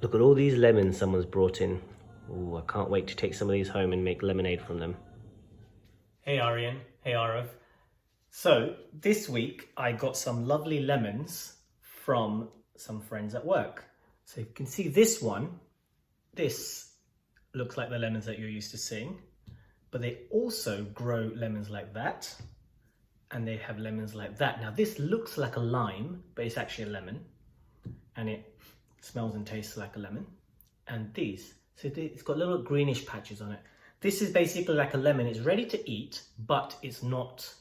Look at all these lemons someone's brought in. Ooh, I can't wait to take some of these home and make lemonade from them. Hey Aryan, hey Arav. So this week I got some lovely lemons from some friends at work. So you can see this one, this looks like the lemons that you're used to seeing, but they also grow lemons like that, and they have lemons like that. Now this looks like a lime, but it's actually a lemon, and it smells and tastes like a lemon. And these, so it's got little greenish patches on it. This is basically like a lemon. It's ready to eat, but it's not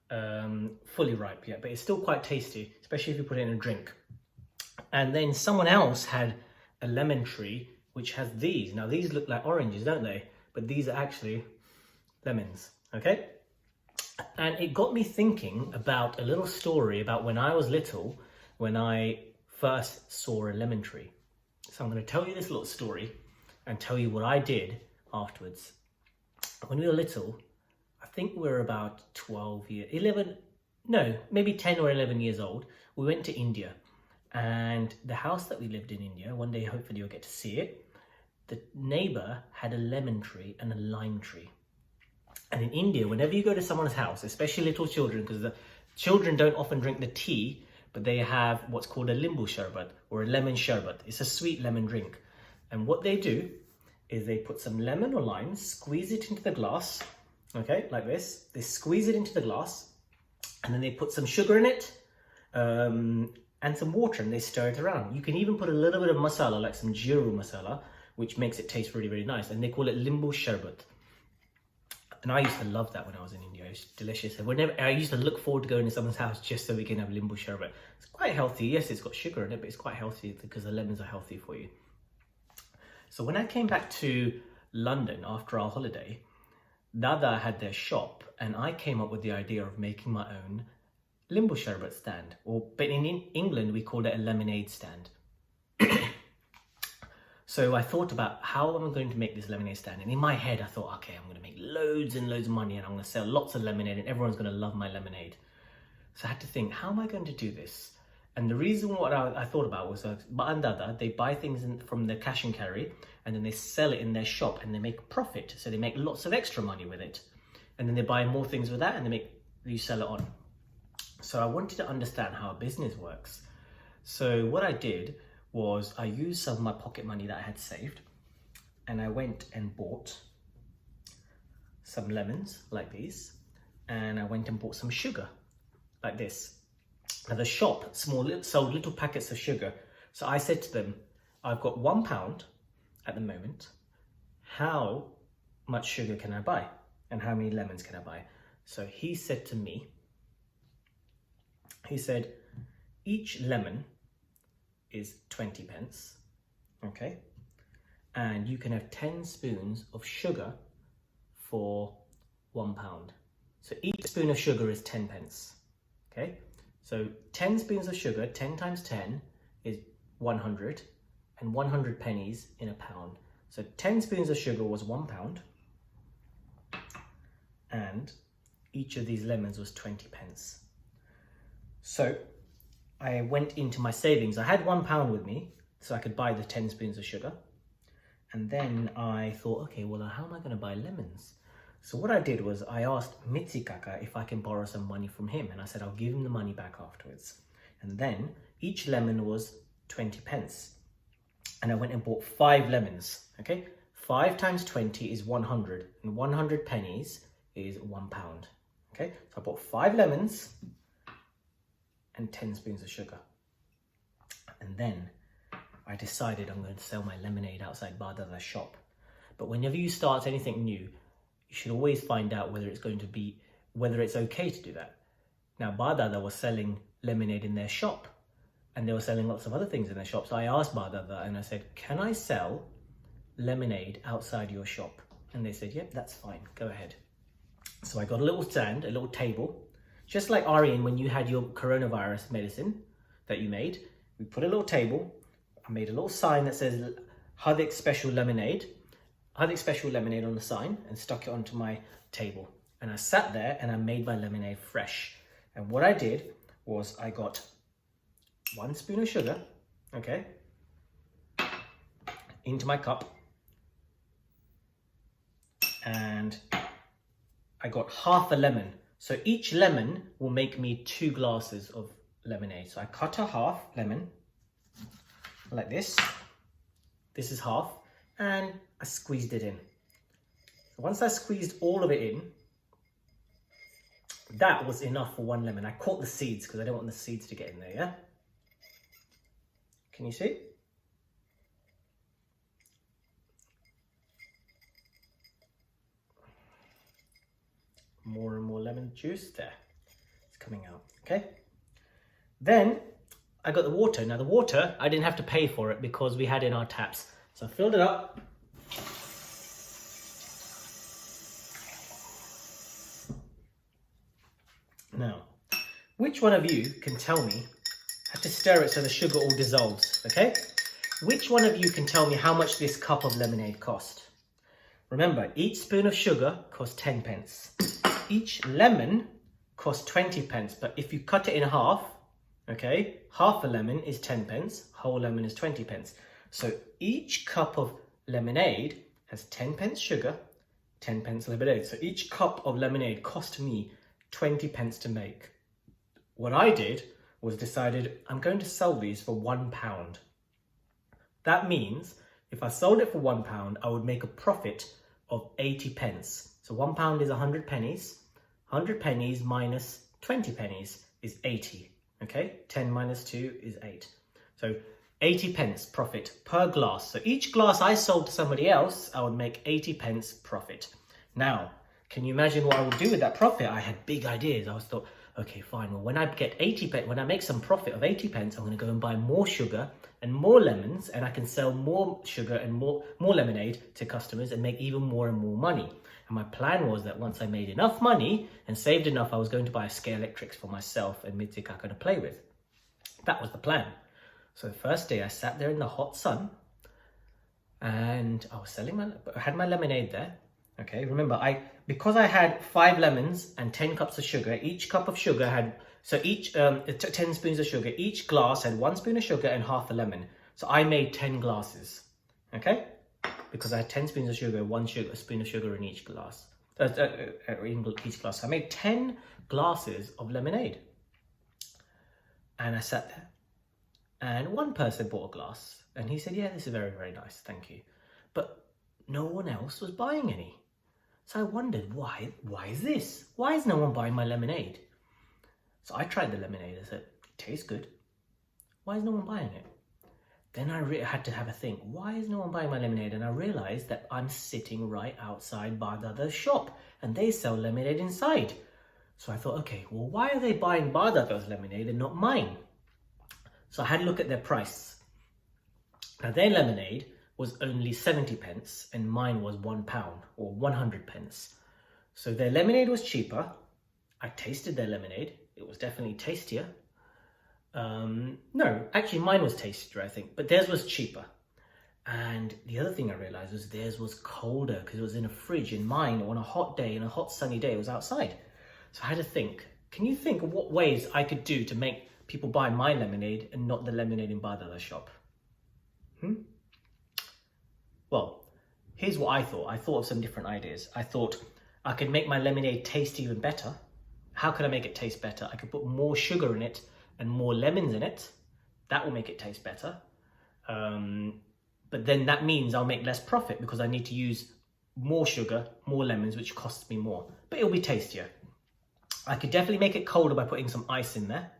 fully ripe yet, but it's still quite tasty, especially if you put it in a drink. And then someone else had a lemon tree which has these. Now these look like oranges, don't they? But these are actually lemons, okay? And it got me thinking about a little story about when I was little, when I first saw a lemon tree. So I'm going to tell you this little story and tell you what I did afterwards. When we were little, I think we were about maybe 10 or 11 years old. We went to India, and the house that we lived in India, one day hopefully you'll get to see it, the neighbor had a lemon tree and a lime tree. And in India, whenever you go to someone's house, especially little children, because the children don't often drink the tea, but they have what's called a limbu sharbat or a lemon sharbat. It's a sweet lemon drink. And what they do is they put some lemon or lime, squeeze it into the glass, okay, like this. They squeeze it into the glass, and then they put some sugar in it and some water, and they stir it around. You can even put a little bit of masala, like some jiru masala, which makes it taste really, really nice. And they call it limbu sharbat. And I used to love that when I was in India. It was delicious. And whenever I used to look forward to going to someone's house just so we can have limbu sharbat. It's quite healthy. Yes, it's got sugar in it, but it's quite healthy because the lemons are healthy for you. So when I came back to London after our holiday, Dada had their shop, and I came up with the idea of making my own limbu sharbat stand. But in England, we called it a lemonade stand. So I thought about how am I going to make this lemonade stand? And in my head, I thought, okay, I'm going to make loads and loads of money, and I'm going to sell lots of lemonade, and everyone's going to love my lemonade. So I had to think, how am I going to do this? And the reason what I thought about was Dada, they buy things from the cash and carry, and then they sell it in their shop, and they make a profit. So they make lots of extra money with it. And then they buy more things with that, and you sell it on. So I wanted to understand how a business works. So what I did was I used some of my pocket money that I had saved, and I went and bought some lemons like these, and I went and bought some sugar like this. Now the shop sold little packets of sugar. So I said to them, I've got £1 at the moment. How much sugar can I buy? And how many lemons can I buy? So he said to me, he said, each lemon is 20 pence, okay? And you can have 10 spoons of sugar for £1. So each spoon of sugar is 10 pence, okay? So 10 spoons of sugar, 10 times 10 is 100, and 100 pennies in a pound. So 10 spoons of sugar was £1, and each of these lemons was 20 pence. So I went into my savings. I had £1 with me, so I could buy the 10 spoons of sugar. And then I thought, okay, well, how am I going to buy lemons? So what I did was I asked Mitzi Kaka if I can borrow some money from him. And I said, I'll give him the money back afterwards. And then each lemon was 20 pence. And I went and bought 5 lemons, okay? 5 times 20 is 100. And 100 pennies is £1, okay? So I bought 5 lemons and 10 spoons of sugar. And then I decided I'm going to sell my lemonade outside Badada's shop. But whenever you start anything new, you should always find out whether it's okay to do that. Now Badada was selling lemonade in their shop, and they were selling lots of other things in their shop. So I asked Badada and I said, can I sell lemonade outside your shop? And they said, yep, that's fine, go ahead. So I got a little stand, a little table, just like Aryan, when you had your coronavirus medicine that you made, we put a little table. I made a little sign that says Hadik Special Lemonade, Hadik Special Lemonade on the sign, and stuck it onto my table. And I sat there and I made my lemonade fresh. And what I did was I got 1 spoon of sugar, okay? into my cup. And I got half a lemon. So each lemon will make me 2 glasses of lemonade. So I cut a half lemon like this. This is half, and I squeezed it in. So once I squeezed all of it in, that was enough for 1 lemon. I caught the seeds because I don't want the seeds to get in there, yeah? Can you see? More and more lemon juice there. It's coming out, okay? Then I got the water. Now the water, I didn't have to pay for it because we had it in our taps. So I filled it up. Now, which one of you can tell me, I have to stir it so the sugar all dissolves, okay? Which one of you can tell me how much this cup of lemonade cost? Remember, each spoon of sugar costs 10 pence. Each lemon costs 20 pence, but if you cut it in half, okay, half a lemon is 10 pence, whole lemon is 20 pence. So each cup of lemonade has 10 pence sugar, 10 pence lemonade. So each cup of lemonade cost me 20 pence to make. What I did was decided I'm going to sell these for £1. That means if I sold it for £1, I would make a profit of 80 pence. So £1 is 100 pennies. 100 pennies minus 20 pennies is 80. Okay, 10 minus 2 is 8. So 80 pence profit per glass. So each glass I sold to somebody else, I would make 80 pence profit. Now, can you imagine what I would do with that profit? I had big ideas. I was thought, okay, fine. Well, when I get 80 pence, when I make some profit of 80 pence, I'm going to go and buy more sugar and more lemons, and I can sell more sugar and more lemonade to customers and make even more and more money. And my plan was that once I made enough money and saved enough, I was going to buy a Scale Electrics for myself and Mitzi Kaka to play with. That was the plan. So the first day I sat there in the hot sun and I was I had my lemonade there. Okay, remember, because I had 5 lemons and 10 cups of sugar, each cup of sugar had, so each 10 spoons of sugar, each glass had 1 spoon of sugar and half a lemon. So I made 10 glasses, okay? Because I had 10 spoons of sugar, a spoon of sugar in each glass. Each glass. So I made 10 glasses of lemonade. And I sat there. And one person bought a glass. And he said, yeah, this is very, very nice, thank you. But no one else was buying any. So I wondered, why is this? Why is no one buying my lemonade? So I tried the lemonade. I said, it tastes good. Why is no one buying it? Then I had to have a think, why is no one buying my lemonade? And I realized that I'm sitting right outside Bardada's shop and they sell lemonade inside. So I thought, okay, well, why are they buying Bardada's lemonade and not mine? So I had a look at their price. Now their lemonade was only 70 pence and mine was £1 or 100 pence. So their lemonade was cheaper. I tasted their lemonade. It was definitely tastier. No, actually mine was tastier, I think, but theirs was cheaper. And the other thing I realized was theirs was colder because it was in a fridge, and mine on a hot day, in a hot sunny day, it was outside. So I had to think, can you think of what ways I could do to make people buy my lemonade and not the lemonade in Bardada's shop? Well, here's what I thought. I thought of some different ideas. I thought I could make my lemonade taste even better. How could I make it taste better? I could put more sugar in it and more lemons in it. That will make it taste better. But then that means I'll make less profit because I need to use more sugar, more lemons, which costs me more. But it'll be tastier. I could definitely make it colder by putting some ice in there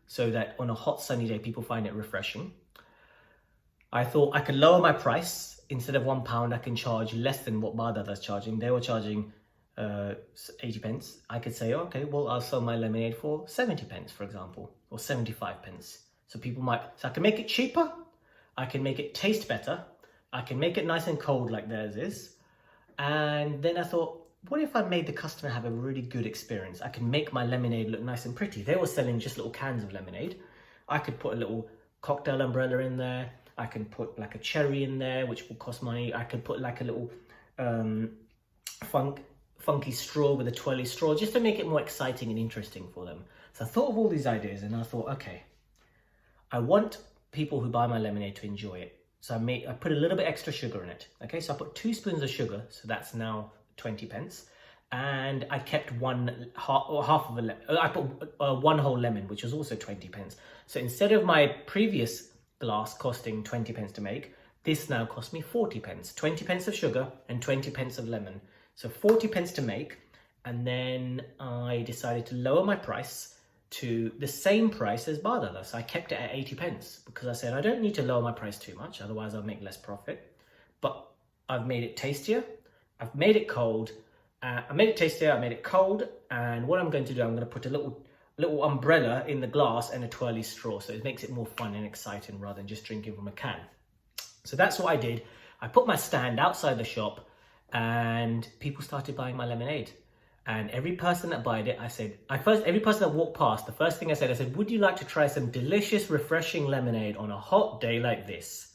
so that on a hot sunny day, people find it refreshing. I thought I could lower my price. Instead of £1, I can charge less than what Bardada's charging. They were charging 80 pence. I could say, okay, well, I'll sell my lemonade for 70 pence, for example, or 75 pence. So I can make it cheaper. I can make it taste better. I can make it nice and cold like theirs is. And then I thought, what if I made the customer have a really good experience? I can make my lemonade look nice and pretty. They were selling just little cans of lemonade. I could put a little cocktail umbrella in there. I can put like a cherry in there, which will cost money. I could put like a little funky straw with a twirly straw, just to make it more exciting and interesting for them. So I thought of all these ideas and I thought, okay, I want people who buy my lemonade to enjoy it. So I put a little bit extra sugar in it. Okay, so I put 2 spoons of sugar, so that's now 20 pence. And I kept half of a lemon. I put 1 whole lemon, which was also 20 pence. So instead of my previous glass costing 20 pence to make, this now cost me 40 pence. 20 pence of sugar and 20 pence of lemon. So 40 pence to make. And then I decided to lower my price to the same price as Bardala. So I kept it at 80 pence because I said I don't need to lower my price too much, otherwise I'll make less profit. But I've made it tastier, I've made it cold, I made it tastier, I made it cold, and what I'm going to do, I'm going to put a little umbrella in the glass and a twirly straw, so it makes it more fun and exciting rather than just drinking from a can. So that's what I did. I put my stand outside the shop and people started buying my lemonade. And every person that bought it, every person that walked past, the first thing I said, would you like to try some delicious, refreshing lemonade on a hot day like this?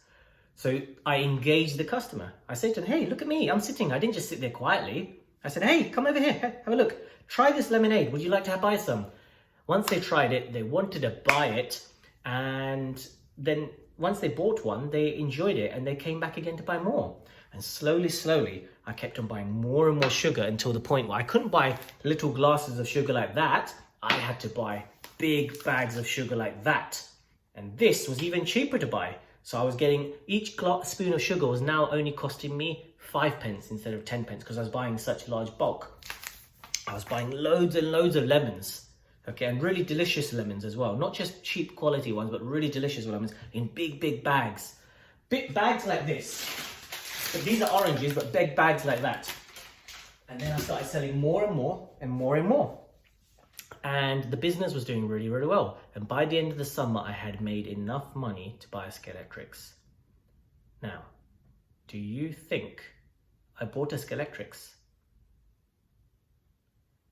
So I engaged the customer. I said to them, hey, look at me, I'm sitting. I didn't just sit there quietly. I said, hey, come over here, have a look. Try this lemonade. Would you like to buy some? Once they tried it, they wanted to buy it. And then once they bought one, they enjoyed it and they came back again to buy more. And slowly, I kept on buying more and more sugar until the point where I couldn't buy little glasses of sugar like that. I had to buy big bags of sugar like that. And this was even cheaper to buy. So I was getting, each spoon of sugar was now only costing me 5 pence instead of 10 pence because I was buying such large bulk. I was buying loads and loads of lemons. Okay, and really delicious lemons as well. Not just cheap quality ones, but really delicious lemons in big bags. Big bags like this. But these are oranges, but big bags like that. And then I started selling more and more and more and more. And the business was doing really well. And by the end of the summer, I had made enough money to buy a Scalextric. Now, do you think I bought a Scalextric?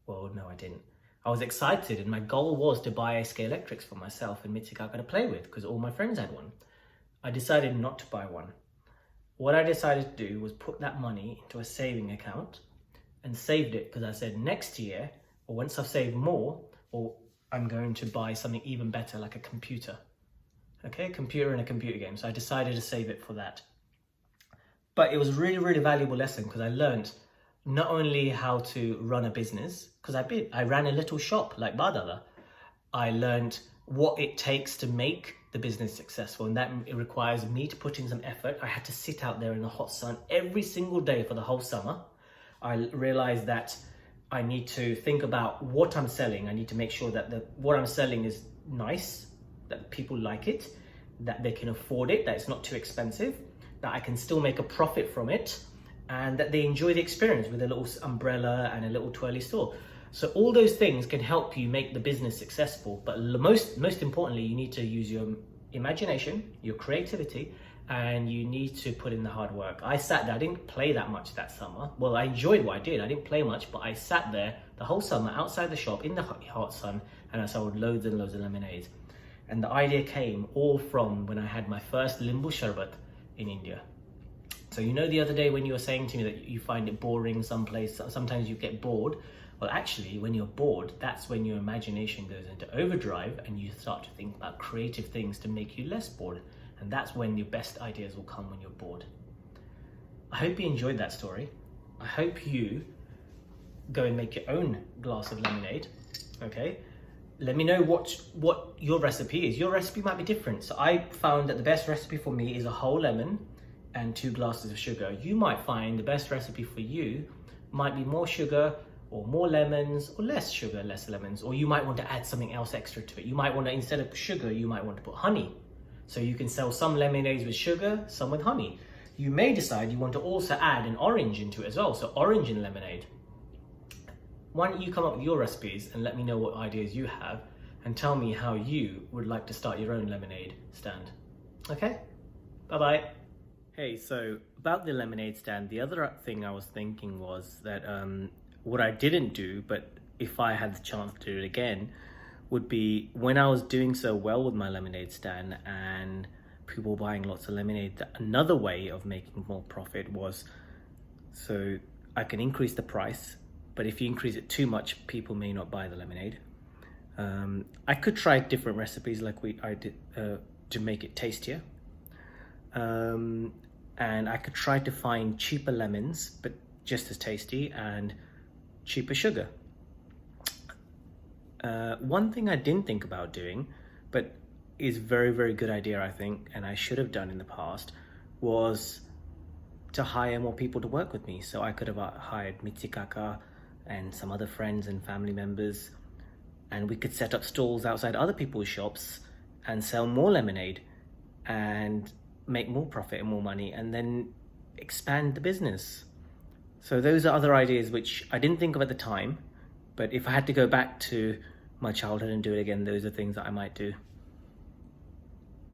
Well, no, I didn't. I was excited and my goal was to buy a Scalextric for myself and Mitsugaga to play with because all my friends had one. I decided not to buy one. What I decided to do was put that money into a saving account and saved it because I said next year, or once I've saved more, or I'm going to buy something even better like a computer. Okay, a computer and a computer game. So I decided to save it for that. But it was really valuable lesson because I learned not only how to run a business, because I ran a little shop like Bardala. I learned what it takes to make the business successful, and that it requires me to put in some effort. I had to sit out there in the hot sun every single day for the whole summer. I realized that I need to think about what I'm selling. I need to make sure that what I'm selling is nice, that people like it, that they can afford it, that it's not too expensive, that I can still make a profit from it, and that they enjoy the experience with a little umbrella and a little twirly store. So all those things can help you make the business successful. But most importantly, you need to use your imagination, your creativity, and you need to put in the hard work. I sat there, I didn't play that much that summer. Well, I enjoyed what I did. I didn't play much, but I sat there the whole summer outside the shop in the hot sun, and I sold loads and loads of lemonades. And the idea came all from when I had my first limbu sharbat in India. So you know the other day when you were saying to me that you find it boring someplace, sometimes you get bored. Well, actually, when you're bored, that's when your imagination goes into overdrive and you start to think about creative things to make you less bored. And that's when your best ideas will come when you're bored. I hope you enjoyed that story. I hope you go and make your own glass of lemonade, okay? Let me know what your recipe is. Your recipe might be different. So I found that the best recipe for me is a whole lemon and 2 glasses of sugar. You might find the best recipe for you might be more sugar, or more lemons, or less sugar, less lemons, or you might want to add something else extra to it. You might want to, instead of sugar, you might want to put honey. So you can sell some lemonades with sugar, some with honey. You may decide you want to also add an orange into it as well, so orange in lemonade. Why don't you come up with your recipes and let me know what ideas you have and tell me how you would like to start your own lemonade stand. Okay, bye-bye. Hey, so about the lemonade stand, the other thing I was thinking was that what I didn't do, but if I had the chance to do it again, would be when I was doing so well with my lemonade stand and people buying lots of lemonade, another way of making more profit was, so I can increase the price, but if you increase it too much, people may not buy the lemonade. I could try different recipes like I did to make it tastier. and I could try to find cheaper lemons, but just as tasty, and cheaper sugar. One thing I didn't think about doing, but is very, very good idea, I think, and I should have done in the past, was to hire more people to work with me. So I could have hired Mitsikaka and some other friends and family members, and we could set up stalls outside other people's shops and sell more lemonade and make more profit and more money, and then expand the business. So those are other ideas which I didn't think of at the time, but if I had to go back to my childhood and do it again, those are things that I might do.